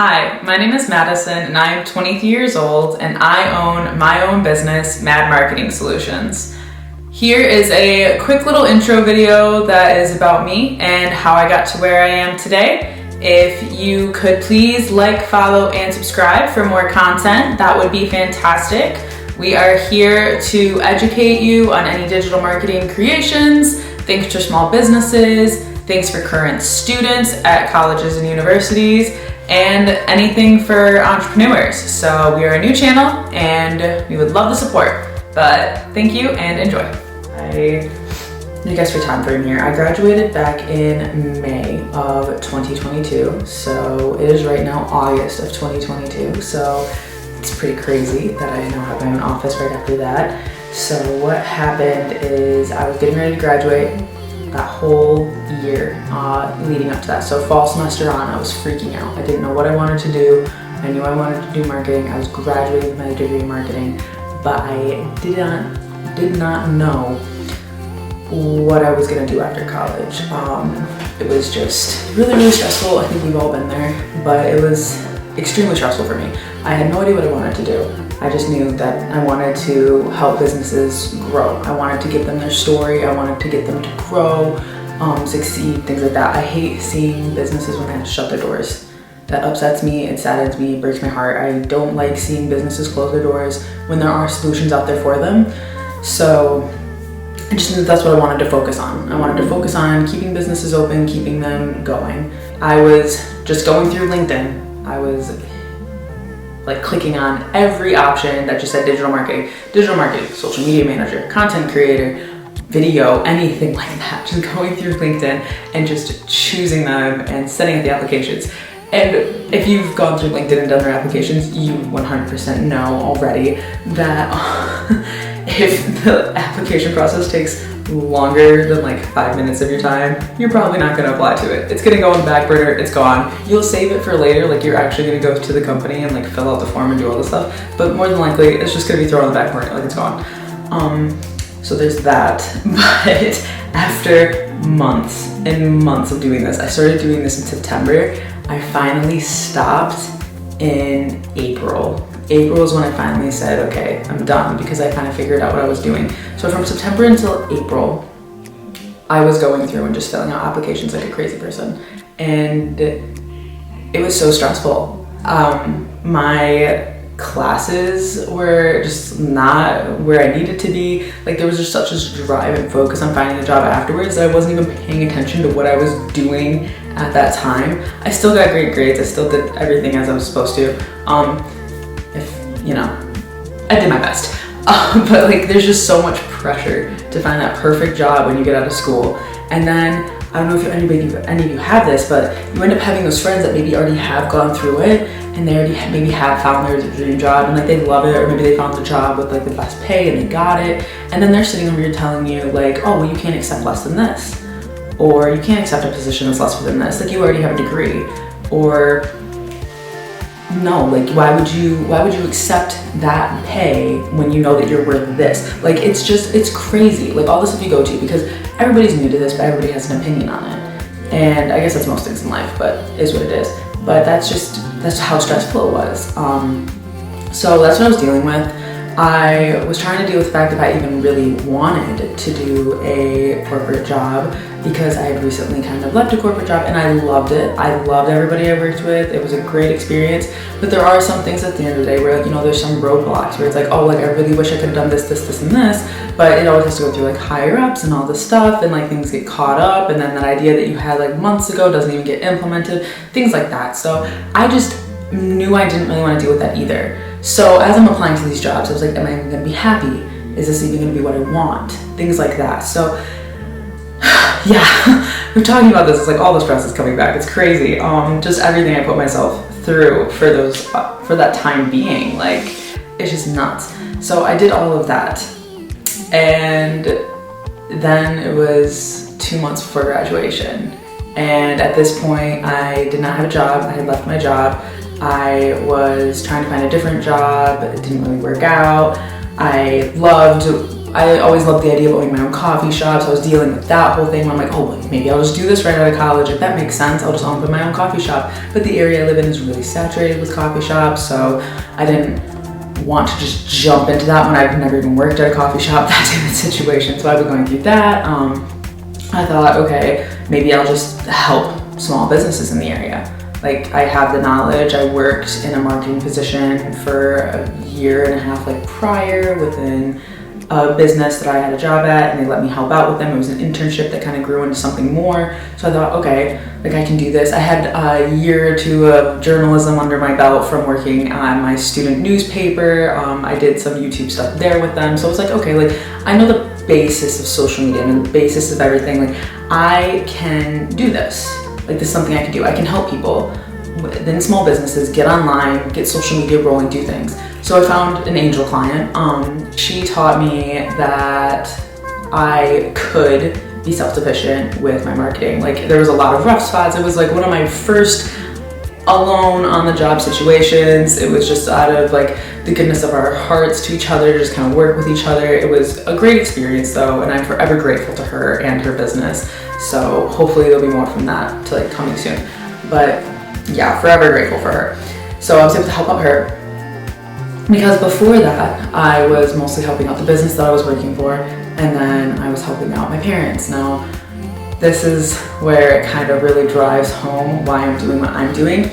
Hi, my name is Madison and I am 23 years old and I own my own business, Mad Marketing Solutions. Here is a quick little intro video that is about me and how I got to where I am today. If you could please like, follow, and subscribe for more content, that would be fantastic. We are here to educate you on any digital marketing creations, things for small businesses, things for current students at colleges and universities, and anything for entrepreneurs. So we are a new channel and we would love the support, but thank you and enjoy. I guess for time frame here, I graduated back in May of 2022. So it is right now August of 2022. So it's pretty crazy that I now have my own office right after that. So what happened is I was getting ready to graduate that whole year leading up to that. So fall semester on, I was freaking out. I didn't know what I wanted to do. I knew I wanted to do marketing. I was graduating with my degree in marketing, but I did not know what I was gonna do after college. It was just really stressful. I think we've all been there, but it was extremely stressful for me. I had no idea what I wanted to do. I just knew that I wanted to help businesses grow. I wanted to give them their story. I wanted to get them to grow, succeed, things like that. I hate seeing businesses when they have to shut their doors. That upsets me, it saddens me, it breaks my heart. I don't like seeing businesses close their doors when there are solutions out there for them. So I just knew that's what I wanted to focus on. I wanted to focus on keeping businesses open, keeping them going. I was just going through LinkedIn. I was like clicking on every option that just said digital marketing, social media manager, content creator, video, anything like that. Just going through LinkedIn and just choosing them and sending out the applications. And if you've gone through LinkedIn and done their applications, you 100% know already that if the application process takes longer than like 5 minutes of your time, you're probably not going to apply to it. It's going to go on the back burner, it's gone. You'll save it for later, like you're actually going to go to the company and like fill out the form and do all this stuff, but more than likely it's just going to be thrown on the back burner, like it's gone. So there's that. But after months and months of doing this, I started doing this in September. I finally stopped in April. April is when I finally said, okay, I'm done, because I kind of figured out what I was doing. So from September until April, I was going through and just filling out applications like a crazy person. And it was so stressful. My classes were just not where I needed to be. Like there was just such a drive and focus on finding a job afterwards that I wasn't even paying attention to what I was doing at that time. I still got great grades. I still did everything as I was supposed to. I did my best. But like there's just so much pressure to find that perfect job when you get out of school. And then, I don't know if any of you have this, but you end up having those friends that maybe already have gone through it and they already maybe have found their dream job and like they love it, or maybe they found the job with like the best pay and they got it. And then they're sitting over here telling you like, oh, well, you can't accept less than this. Or you can't accept a position that's less than this. Like you already have a degree. Or no, like why would you accept that pay when you know that you're worth this? Like it's crazy, like all the stuff you go to, because everybody's new to this, but everybody has an opinion on it. And I guess that's most things in life, but it is what it is. But that's how stressful it was. So that's what I was dealing with. I was trying to deal with the fact that I even really wanted to do a corporate job, because I had recently kind of left a corporate job and I loved it. I loved everybody I worked with. It was a great experience. But there are some things at the end of the day where like, there's some roadblocks where it's like, oh, like I really wish I could have done this, and this, but it always has to go through like higher ups and all this stuff, and like things get caught up, and then that idea that you had like months ago doesn't even get implemented, things like that. So I just knew I didn't really want to deal with that either. So as I'm applying to these jobs, I was like, am I even going to be happy? Is this even going to be what I want? Things like that. So yeah, I'm talking about this, it's like all the stress is coming back. It's crazy. Just everything I put myself through for that time being, like it's just nuts. So I did all of that, and then it was 2 months before graduation. And at this point, I did not have a job. I had left my job. I was trying to find a different job. It didn't really work out. I loved I always loved the idea of owning my own coffee shop, so I was dealing with that whole thing where I'm like, oh, maybe I'll just do this right out of college. If that makes sense, I'll just open my own coffee shop. But the area I live in is really saturated with coffee shops, so I didn't want to just jump into that when I've never even worked at a coffee shop, that type of situation. So I was going through that. I thought, okay, maybe I'll just help small businesses in the area. Like, I have the knowledge. I worked in a marketing position for a year and a half prior within a business that I had a job at, and they let me help out with them. It was an internship that kind of grew into something more. So I thought, okay, I can do this. I had a year or two of journalism under my belt from working on my student newspaper. I did some YouTube stuff there with them. So I was like, okay, I know the basis of social media and the basis of everything. I can do this. This is something I can do. I can help people within small businesses get online, get social media rolling, do things. So I found an angel client. She taught me that I could be self-sufficient with my marketing. There was a lot of rough spots. It was one of my first alone on the job situations. It was just out of the goodness of our hearts to each other, to just kind of work with each other. It was a great experience though, and I'm forever grateful to her and her business. So hopefully there'll be more from that coming soon. But yeah, forever grateful for her. So I was able to help out her, because before that, I was mostly helping out the business that I was working for, and then I was helping out my parents. Now, this is where it kind of really drives home why I'm doing what I'm doing.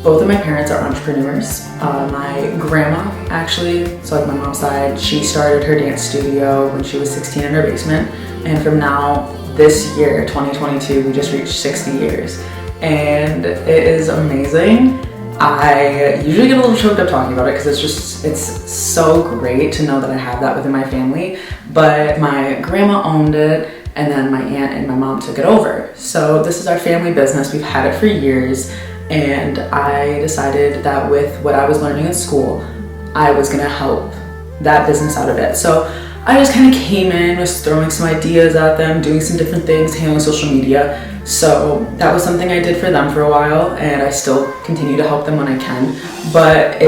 Both of my parents are entrepreneurs. My grandma, actually, so my mom's side, she started her dance studio when she was 16 in her basement, and from now, this year, 2022, we just reached 60 years, and it is amazing. I usually get a little choked up talking about it because it's so great to know that I have that within my family. But my grandma owned it, and then my aunt and my mom took it over. So this is our family business. We've had it for years, and I decided that with what I was learning in school, I was gonna help that business out a bit. So I just kind of came in, was throwing some ideas at them, doing some different things, handling social media. So that was something I did for them for a while, and I still continue to help them when I can. But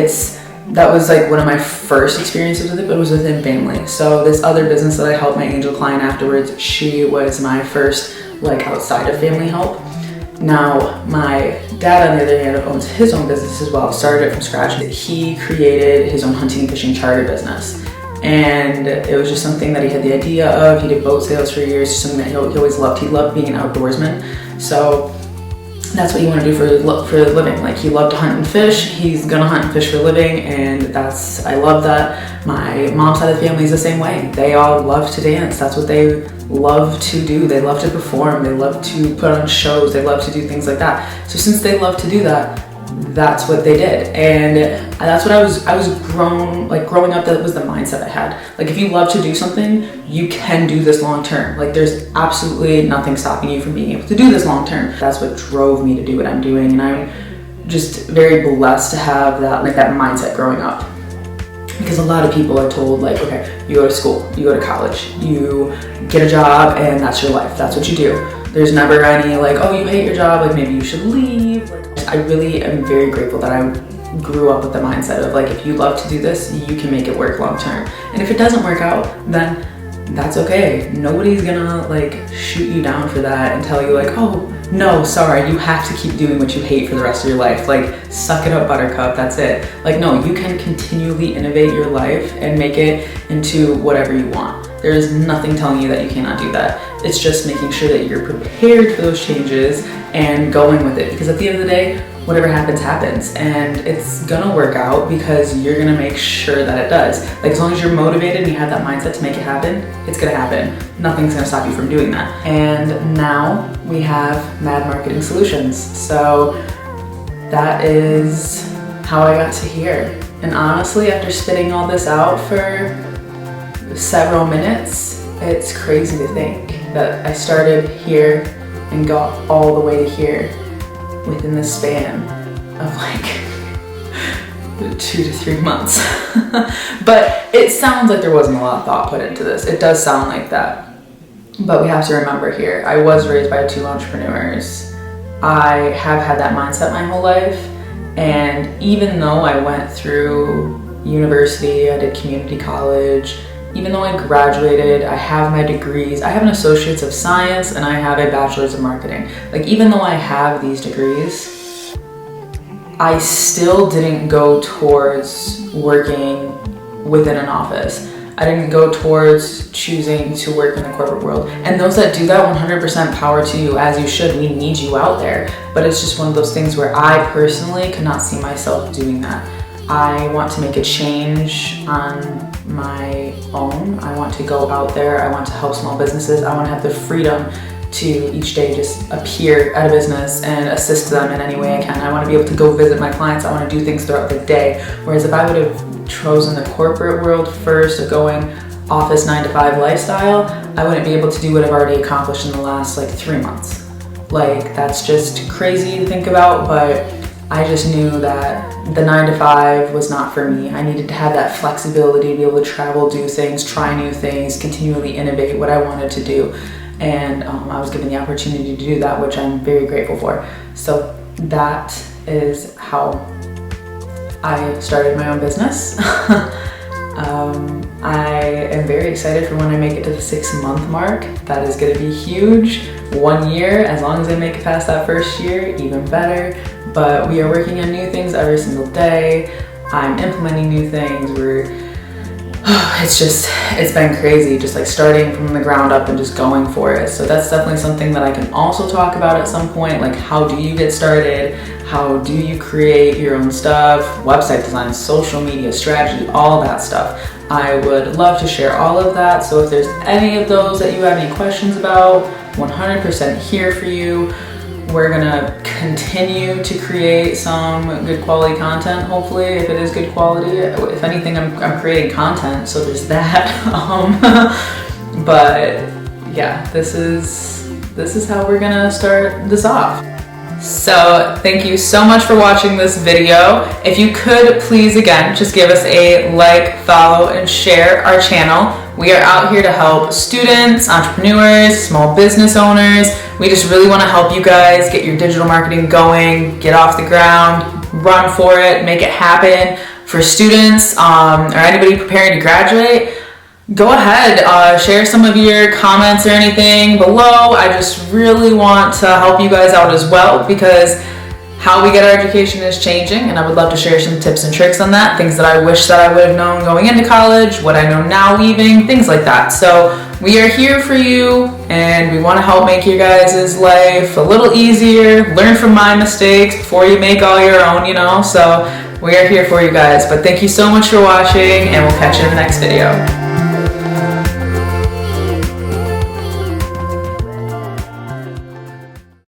that was one of my first experiences with it, but it was within family. So this other business that I helped my angel client afterwards, she was my first outside of family help. Now, my dad, on the other hand, owns his own business as well, started it from scratch. He created his own hunting and fishing charter business. And it was just something that he had the idea of. He did boat sales for years, something that he always loved. He loved being an outdoorsman. So that's what he wanted to do for a living. He loved to hunt and fish. He's gonna hunt and fish for a living, and I love that. My mom's side of the family is the same way. They all love to dance. That's what they love to do. They love to perform. They love to put on shows. They love to do things like that. So since they love to do that, that's what they did, and that's what I was growing up. That was the mindset I had. If you love to do something, you can do this long term. There's absolutely nothing stopping you from being able to do this long term. That's what drove me to do what I'm doing, and I'm just very blessed to have that mindset growing up. Because a lot of people are told okay, you go to school, you go to college, you get a job, and that's your life. That's what you do. There's never any oh, you hate your job, maybe you should leave. I really am very grateful that I grew up with the mindset of if you love to do this, you can make it work long term. And if it doesn't work out, then that's okay. Nobody's gonna shoot you down for that and tell you oh, no, sorry, you have to keep doing what you hate for the rest of your life. Suck it up, buttercup, that's it. No, you can continually innovate your life and make it into whatever you want. There is nothing telling you that you cannot do that. It's just making sure that you're prepared for those changes and going with it. Because at the end of the day, whatever happens, happens. And it's gonna work out because you're gonna make sure that it does. As long as you're motivated and you have that mindset to make it happen, it's gonna happen. Nothing's gonna stop you from doing that. And now we have Mad Marketing Solutions. So that is how I got to here. And honestly, after spitting all this out for several minutes, it's crazy to think that I started here and got all the way to here within the span of 2 to 3 months. But it sounds like there wasn't a lot of thought put into this. It does sound like that. But we have to remember here, I was raised by 2 entrepreneurs. I have had that mindset my whole life. And even though I went through university, I did community college, even though I graduated, I have my degrees, I have an Associate's of Science and I have a Bachelor's of Marketing. Like, even though I have these degrees, I still didn't go towards working within an office. I didn't go towards choosing to work in the corporate world. And those that do that, 100% power to you, as you should. We need you out there. But it's just one of those things where I personally could not see myself doing that. I want to make a change on my own. I want to go out there. I want to help small businesses. I want to have the freedom to each day just appear at a business and assist them in any way I can. I want to be able to go visit my clients. I want to do things throughout the day. Whereas if I would have chosen the corporate world first, of going office 9-to-5 lifestyle, I wouldn't be able to do what I've already accomplished in the last 3 months. Like, that's just crazy to think about, but I just knew that the 9-to-5 was not for me. I needed to have that flexibility to be able to travel, do things, try new things, continually innovate what I wanted to do. And I was given the opportunity to do that, which I'm very grateful for. So that is how I started my own business. I am very excited for when I make it to the 6-month mark. That is going to be huge. 1 year, as long as I make it past that first year, even better. But we are working on new things every single day. I'm implementing new things. It's been crazy, just like starting from the ground up and just going for it. So that's definitely something that I can also talk about at some point. Like, how do you get started? How do you create your own stuff? Website design, social media strategy, all that stuff. I would love to share all of that. So if there's any of those that you have any questions about, 100% here for you. We're gonna continue to create some good quality content, hopefully, if it is good quality. If anything, I'm creating content, so there's that. But yeah, this is how we're gonna start this off. So thank you so much for watching this video. If you could please, again, just give us a like, follow, and share our channel. We are out here to help students, entrepreneurs, small business owners. We just really want to help you guys get your digital marketing going, get off the ground, run for it, make it happen. For students or anybody preparing to graduate, go ahead, share some of your comments or anything below. I just really want to help you guys out as well, because how we get our education is changing, and I would love to share some tips and tricks on that, things that I wish that I would have known going into college, what I know now leaving, things like that. So we are here for you, and we want to help make your guys' life a little easier, learn from my mistakes before you make all your own, so we are here for you guys. But thank you so much for watching, and we'll catch you in the next video.